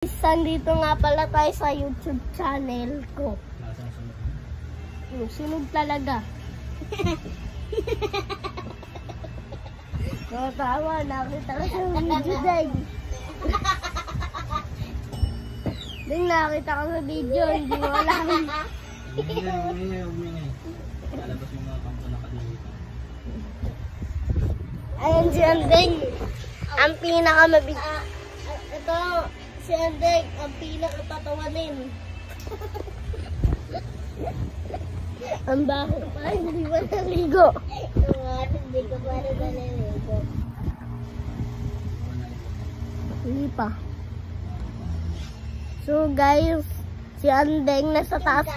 Nandito nga pala tayo sa YouTube channel ko. Sunog talaga. Tawa, nakita ko sa video din. Ding nakita ko sa video, hindi mo alam. Ayan si Andeng. Ang pinakamabig. Ito, si Andeng, ang pinakapatawanin. Ang baho pa, hindi ba naligo? Hindi ko pa rin naligo. Hindi pa. So guys, si Andeng nasa taas.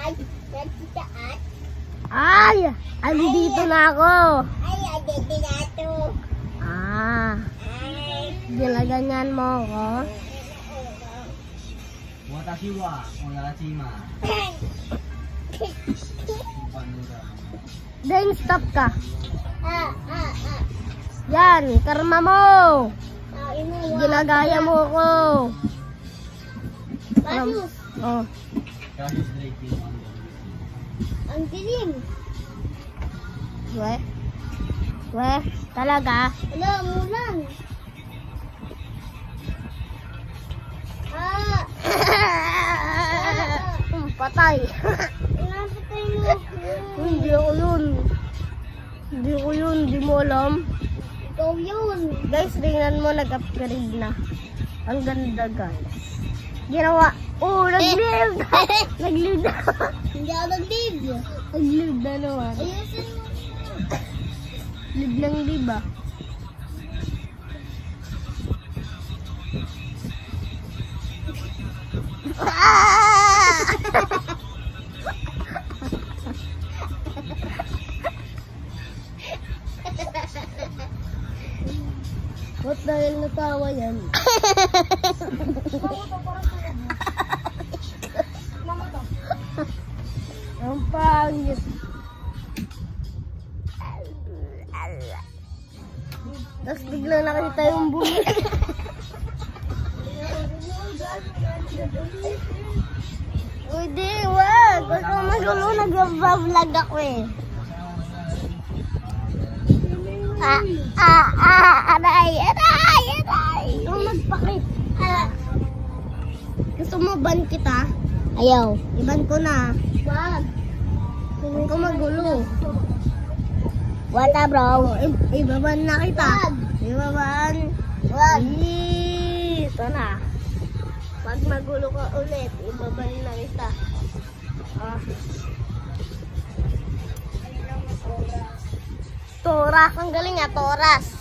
Ay! Andito na ako. Ay, andito na ako. Ginaganyan mo ako. Watashi wa onarashima. Deng, stop ka. Yan, karma mo. Ginagaya mo ako. Oh. Ang dilim. We, talaga? Wala, mulan. Patay. Pinapatay mo ako. Hindi ako yun. Hindi mo alam. Ikaw yun. Guys, tingnan mo, nag-upgrade na. Ang ganda, guys. Ginawa. Oh, nag-live. Nag-live na. Hindi ako nag-live. Nag-live na naman. Ayusin mo. Live lang, diba? Ba't dahil natawa yan? Ang pangit. Tapos biglang nakita yung bumi. Hindi, wag. Huwag kang magulo. Nag-vlog ako eh. Aray. Ito magpakit. Gusto mo ban kita? Ayaw. Iban ko na. Wag. Huwag kang magulo. Wala bro. Ibaban na kita. Ibaban. Wag. Ito na. Pag magulo ka ulit, ibaban na kita. Toras. Ang galing nga, Toras.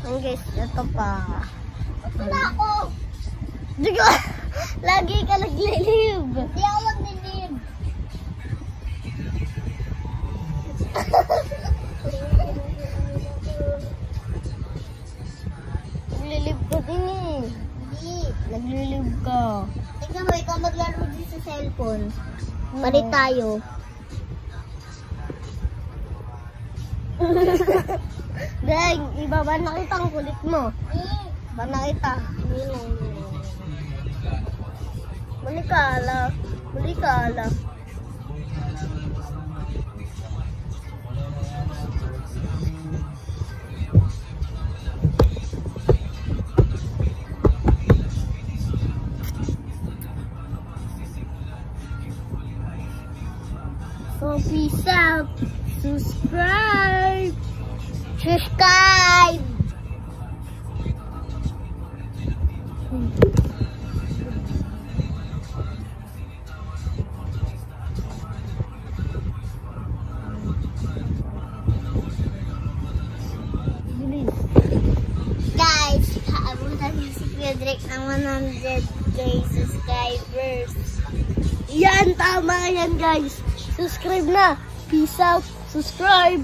Ang guys, ito pa. Wala ako. Digo, lagi ka naglilib. Di ako maglilib. Naglilib ko din eh. Hindi. Naglilib ka. Tignan mo, ikaw maglaro din sa cellphone. Palit tayo. Deng, ibaba na kita ang kulit mo. Ibaba na kita. Malikala. So peace out. Subscribe. Guys, abutan niyo si Frederick ng 100k subscribers. Yan, tama yan guys. Subscribe na. Peace out. Subscribe.